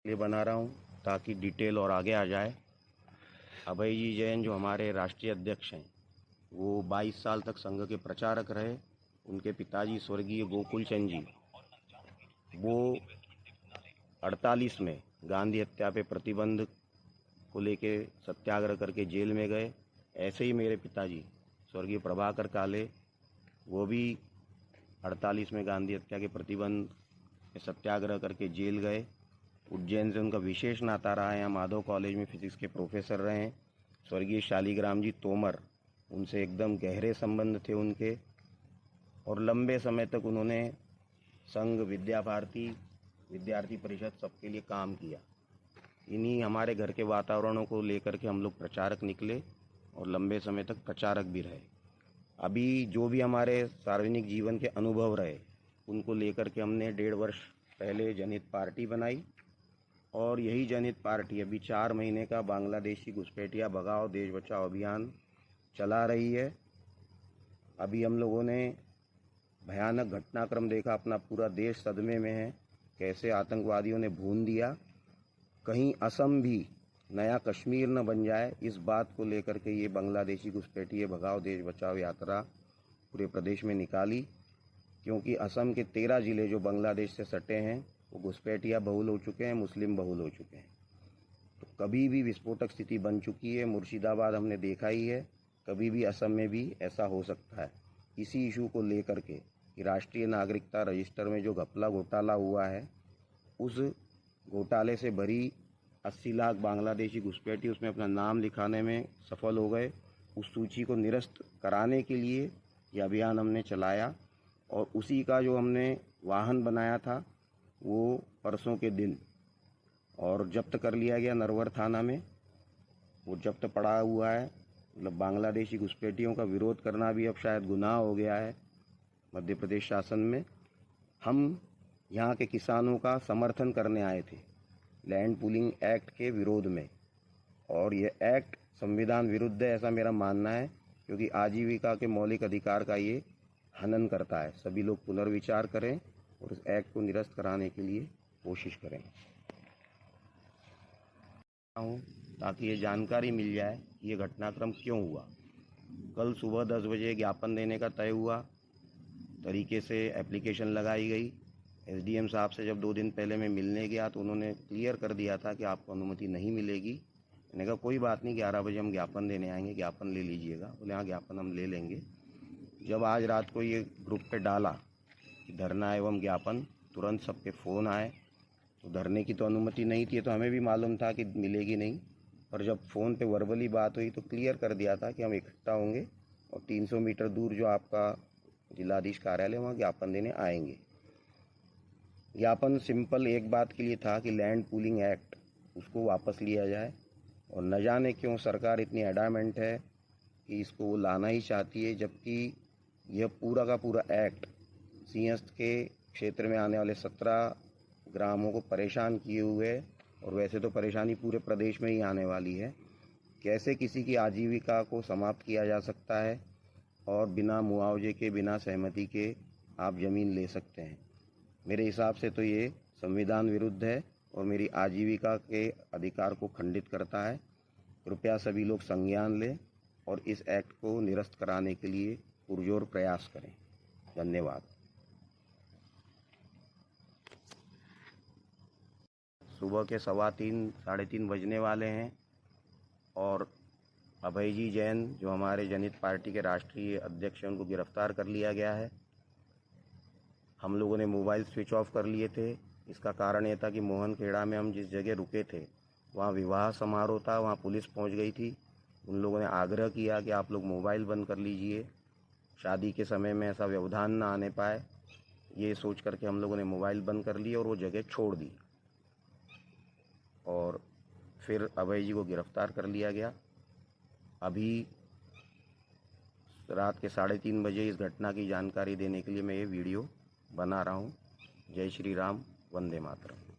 लिए बना रहा हूँ ताकि डिटेल और आगे आ जाए। अभय जी जैन जो हमारे राष्ट्रीय अध्यक्ष हैं, वो 22 साल तक संघ के प्रचारक रहे। उनके पिताजी स्वर्गीय गोकुल चंद जी, वो 48 में गांधी हत्या पे प्रतिबंध को लेके सत्याग्रह करके जेल में गए। ऐसे ही मेरे पिताजी स्वर्गीय प्रभाकर काले, वो भी 48 में गांधी हत्या के प्रतिबंध में सत्याग्रह करके जेल गए। उज्जैन से उनका विशेष नाता रहा है। यहाँ माधव कॉलेज में फिजिक्स के प्रोफेसर रहे हैं। स्वर्गीय शालीग्राम जी तोमर, उनसे एकदम गहरे संबंध थे उनके, और लंबे समय तक उन्होंने संघ, विद्या भारती, विद्यार्थी परिषद सबके लिए काम किया। इन्हीं हमारे घर के वातावरणों को लेकर के हम लोग प्रचारक निकले और लंबे समय तक प्रचारक भी रहे। अभी जो भी हमारे सार्वजनिक जीवन के अनुभव रहे, उनको लेकर के हमने 1.5 वर्ष पहले जनहित पार्टी बनाई, और यही जनहित पार्टी अभी 4 महीने का बांग्लादेशी घुसपैठिया भगाओ देश बचाओ अभियान चला रही है। अभी हम लोगों ने भयानक घटनाक्रम देखा, अपना पूरा देश सदमे में है। कैसे आतंकवादियों ने भून दिया। कहीं असम भी नया कश्मीर न बन जाए, इस बात को लेकर के ये बांग्लादेशी घुसपैठिए भगाओ देश बचाओ यात्रा पूरे प्रदेश में निकाली। क्योंकि असम के 13 जिले जो बांग्लादेश से सटे हैं, वो घुसपैठिया बहुल हो चुके हैं, मुस्लिम बहुल हो चुके हैं। तो कभी भी विस्फोटक स्थिति बन चुकी है। मुर्शिदाबाद हमने देखा ही है, कभी भी असम में भी ऐसा हो सकता है। इसी इशू को लेकर के कि राष्ट्रीय नागरिकता रजिस्टर में जो घपला घोटाला हुआ है, उस घोटाले से भरी 80 लाख बांग्लादेशी घुसपैठी उसमें अपना नाम लिखाने में सफल हो गए। उस सूची को निरस्त कराने के लिए यह अभियान हमने चलाया, और उसी का जो हमने वाहन बनाया था, वो परसों के दिन और जब्त कर लिया गया नरवर थाना में। वो जब्त पड़ा हुआ है। मतलब बांग्लादेशी घुसपैठियों का विरोध करना भी अब शायद गुनाह हो गया है मध्य प्रदेश शासन में। हम यहाँ के किसानों का समर्थन करने आए थे लैंड पूलिंग एक्ट के विरोध में, और ये एक्ट संविधान विरुद्ध है ऐसा मेरा मानना है, क्योंकि आजीविका के मौलिक अधिकार का ये हनन करता है। सभी लोग पुनर्विचार करें और इस एक्ट को निरस्त कराने के लिए कोशिश करें, ताकि ये जानकारी मिल जाए कि ये घटनाक्रम क्यों हुआ। कल सुबह 10 बजे ज्ञापन देने का तय हुआ, तरीके से एप्लीकेशन लगाई गई। एसडीएम साहब से जब 2 दिन पहले मैं मिलने गया तो उन्होंने क्लियर कर दिया था कि आपको अनुमति नहीं मिलेगी। मैंने कहा कोई बात नहीं, 11 बजे हम ज्ञापन देने आएंगे, ज्ञापन ले लीजिएगा। बोले हाँ ज्ञापन हम ले लेंगे। जब आज रात को ये ग्रुप पे डाला कि धरना एवं ज्ञापन, तुरंत सबके फ़ोन आए। तो धरने की तो अनुमति नहीं थी, तो हमें भी मालूम था कि मिलेगी नहीं। और जब फ़ोन पे वर्बली बात हुई तो क्लियर कर दिया था कि हम इकट्ठा होंगे और 300 मीटर दूर जो आपका जिलाधीश कार्यालय वहाँ ज्ञापन देने आएंगे। ज्ञापन सिंपल एक बात के लिए था कि लैंड पूलिंग एक्ट उसको वापस लिया जाए, और न जाने क्यों सरकार इतनी एडामेंट है कि इसको वो लाना ही चाहती है, जबकि यह पूरा का पूरा एक्ट सिंहस्थ के क्षेत्र में आने वाले 17 ग्रामों को परेशान किए हुए है, और वैसे तो परेशानी पूरे प्रदेश में ही आने वाली है। कैसे किसी की आजीविका को समाप्त किया जा सकता है और बिना मुआवजे के, बिना सहमति के आप ज़मीन ले सकते हैं। मेरे हिसाब से तो ये संविधान विरुद्ध है और मेरी आजीविका के अधिकार को खंडित करता है। कृपया सभी लोग संज्ञान लें और इस एक्ट को निरस्त कराने के लिए पुरजोर प्रयास करें। धन्यवाद। सुबह के 3:15 साढ़े 3 बजने वाले हैं, और अभय जी जैन जो हमारे जनहित पार्टी के राष्ट्रीय अध्यक्ष हैं, उनको गिरफ्तार कर लिया गया है। हम लोगों ने मोबाइल स्विच ऑफ कर लिए थे। इसका कारण ये था कि मोहनखेड़ा में हम जिस जगह रुके थे वहाँ विवाह समारोह था, वहाँ पुलिस पहुँच गई थी। उन लोगों ने आग्रह किया कि आप लोग मोबाइल बंद कर लीजिए, शादी के समय में ऐसा व्यवधान ना आने पाए। ये सोच करके हम लोगों ने मोबाइल बंद कर लिए और वो जगह छोड़ दी, और फिर अभय जी को गिरफ्तार कर लिया गया। अभी रात के 3:30 बजे इस घटना की जानकारी देने के लिए मैं ये वीडियो बना रहा हूँ। जय श्री राम, वंदे मातरम।